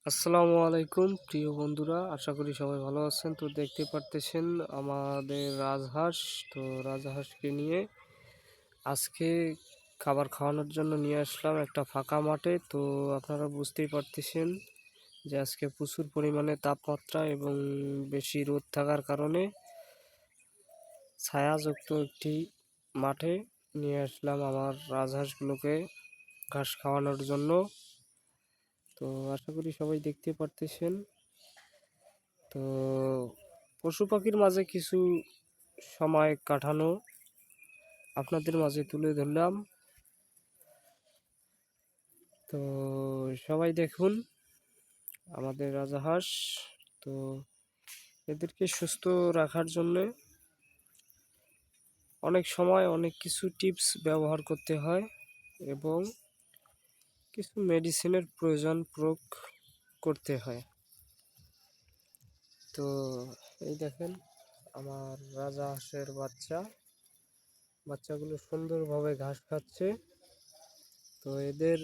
আসসালামু আলাইকুম প্রিয় বন্ধুরা, আশা করি সবাই ভালো আছেন। তো দেখতে পারতেছেন আমাদের রাজহাঁস। তো রাজহাঁসকে নিয়ে আজকে খাবার খাওয়ানোর জন্য নিয়ে আসলাম একটা ফাঁকা মাঠে। তো আপনারা বুঝতেই পারতেছেন যে আজকে প্রচুর পরিমাণে তাপমাত্রা এবং বেশি রোদ থাকার কারণে ছায়াযুক্ত একটি মাঠে নিয়ে আসলাম আমার রাজহাঁসগুলোকে ঘাস খাওয়ানোর জন্য। তো আশা করি সবাই দেখতে পারতেছেন। তো পশু পাখির মাঝে কিছু সময় কাটানো আপনাদের মাঝে তুলে ধরলাম। তো সবাই দেখুন আমাদের রাজহাঁস। তো এদেরকে সুস্থ রাখার জন্য অনেক সময় অনেক কিছু টিপস ব্যবহার করতে হয় এবং কিছু মেডিসিনের প্রয়োগ করতে হয়। তো এই দেখেন আমার রাজহাঁসের বাচ্চাগুলো সুন্দরভাবে ঘাস খাচ্ছে। তো এদের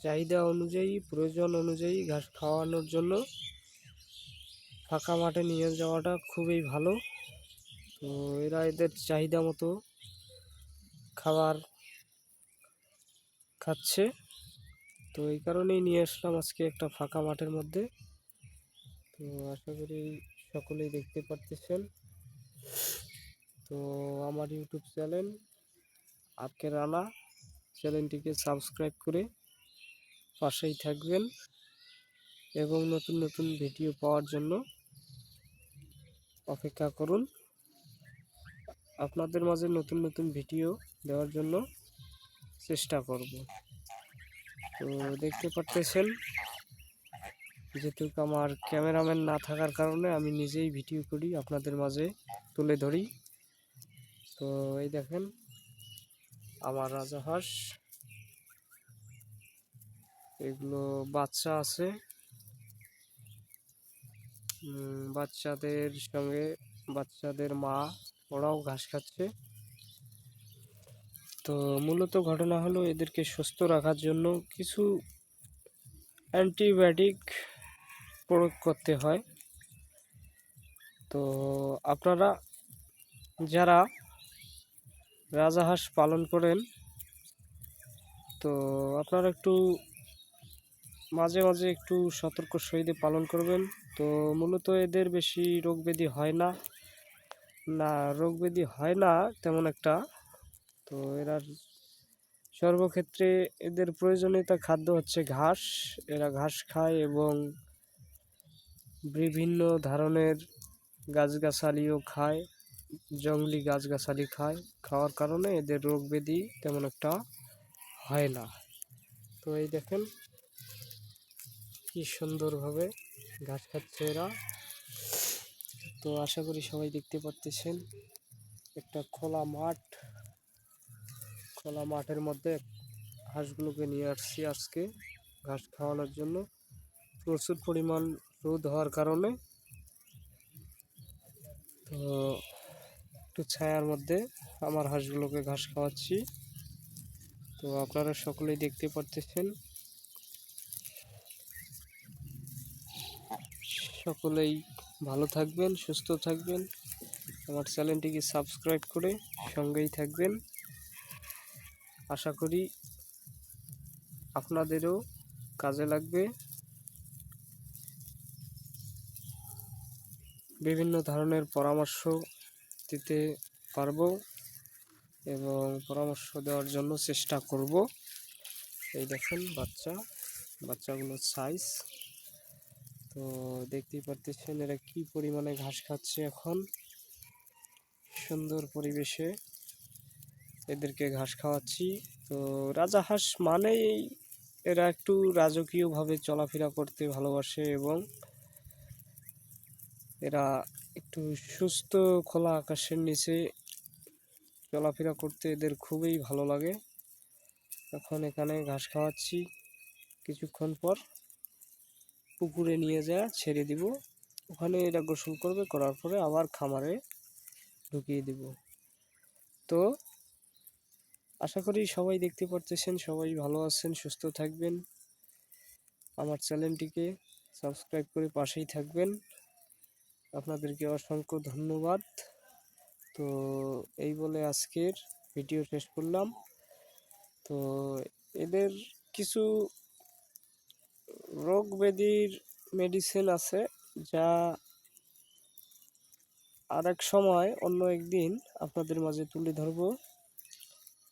চাহিদা অনুযায়ী প্রয়োজন অনুযায়ী ঘাস খাওয়ানোর জন্য ফাঁকা মাঠে নিয়ে যাওয়াটা খুবই ভালো। তো এরা এদের চাহিদা মতো খাবার খাচ্ছে। তো এই কারণেই নিয়ে আসলাম আজকে একটা ফাঁকা মাঠের মধ্যে। তো আশা করি সকলেই দেখতে পারতেছেন। তো আমার ইউটিউব চ্যানেল আপকে রানা চ্যানেলটিকে সাবস্ক্রাইব করে পাশেই থাকবেন এবং নতুন নতুন ভিডিও পাওয়ার জন্য অপেক্ষা করুন। আপনাদের মাঝে নতুন নতুন ভিডিও দেওয়ার জন্য চেষ্টা করব। তো দেখতে পারতেছেন যেহেতু আমার ক্যামেরাম্যান না থাকার কারণে আমি নিজেই ভিডিও করি, আপনাদের মাঝে তুলে ধরি। তো এই দেখেন আমার রাজহাঁস, এগুলো বাচ্চা আছে। বাচ্চাদের সঙ্গে বাচ্চাদের মা ওরাও ঘাস খাচ্ছে। তো মূলত ঘটনা হলো এদেরকে সুস্থ রাখার জন্য কিছু অ্যান্টিবায়োটিক প্রয়োগ করতে হয়। তো আপনারা যারা রাজহাঁস পালন করেন, তো আপনারা একটু মাঝে মাঝে একটু সতর্ক সহিতে পালন করবেন। তো মূলত এদের বেশি রোগ ব্যাধি হয় না, রোগ ব্যাধি হয় না তেমন একটা। তো এরা সর্বক্ষেত্রে এদের প্রয়োজনীয়তা খাদ্য হচ্ছে ঘাস। এরা ঘাস খায় এবং বিভিন্ন ধরনের গাছগাছালিও খায়, জংলি গাছগাছালি খাওয়ার কারণে এদের রোগ ব্যাধি তেমন একটা হয় না। তো এই দেখেন কি সুন্দরভাবে ঘাস খাচ্ছে এরা। তো আশা করি সবাই দেখতে পারতেছেন একটা খোলা মাঠের মধ্যে হাঁসগুলোকে নিয়ে আসছি আজকে ঘাস খাওয়ানোর জন্য। প্রচুর পরিমাণ রোদ হওয়ার কারণে তো একটু ছায়ার মধ্যে আমার হাঁসগুলোকে ঘাস খাওয়াচ্ছি। তো আপনারা সকলেই দেখতে পারতেছেন। সকলেই ভালো থাকবেন, সুস্থ থাকবেন, আমার চ্যানেলটিকে সাবস্ক্রাইব করে সঙ্গেই থাকবেন। আশা করি আপনাদেরও কাজে লাগবে। বিভিন্ন ধরনের পরামর্শ দিতে পারবো এবং পরামর্শ দেওয়ার জন্য চেষ্টা করব। এই দেখুন বাচ্চাগুলোর সাইজ। তো দেখতেই পারতেছেন এরা কি পরিমাণে ঘাস খাচ্ছে। এখন সুন্দর পরিবেশে এদেরকে ঘাস খাওয়াচ্ছি। তো রাজহাঁস মানেই এরা একটু রাজকীয়ভাবে চলাফেরা করতে ভালোবাসে এবং এরা একটু সুস্থ খোলা আকাশের নিচে চলাফেরা করতে এদের খুবই ভালো লাগে। এখন এখানে ঘাস খাওয়াচ্ছি, কিছুক্ষণ পর পুকুরে নিয়ে যা ছেড়ে দিব। ওখানে এরা গোসল করবে, করার পরে আবার খামারে ঢুকিয়ে দিব। তো আশা করি সবাই দেখতে পারতেছেন, সবাই ভালো আছেন, সুস্থ থাকবেন। আমার চ্যানেলটিকে সাবস্ক্রাইব করে পাশেই থাকবেন। আপনাদেরকে অসংখ্য ধন্যবাদ। তো এই বলে আজকের ভিডিও শেষ করলাম। তো এদের কিছু রোগ ব্যাধির মেডিসিন আছে, যা আরেক সময় অন্য একদিন আপনাদের মাঝে তুলে ধরবো,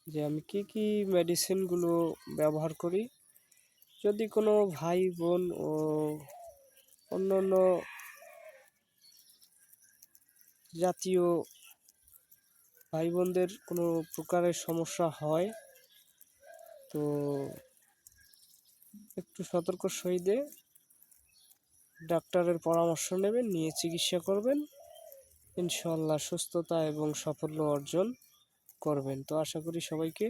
যে আমি কি মেডিসিনগুলো ব্যবহার করি। যদি কোনো ভাই বোন ও অন্যান্য জাতীয় ভাই বোনদের কোনো প্রকারের সমস্যা হয়, তো একটু সতর্ক সহিতে ডাক্তারের পরামর্শ নেবেন, নিয়ে চিকিৎসা করবেন। ইনশাআল্লাহ সুস্থতা এবং সাফল্য অর্জন করবেন। তো আশা করি সবাইকে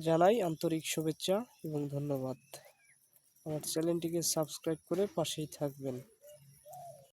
জানাই আন্তরিক শুভেচ্ছা এবং ধন্যবাদ। আমার চ্যানেলটিকে সাবস্ক্রাইব করে পাশেই থাকবেন।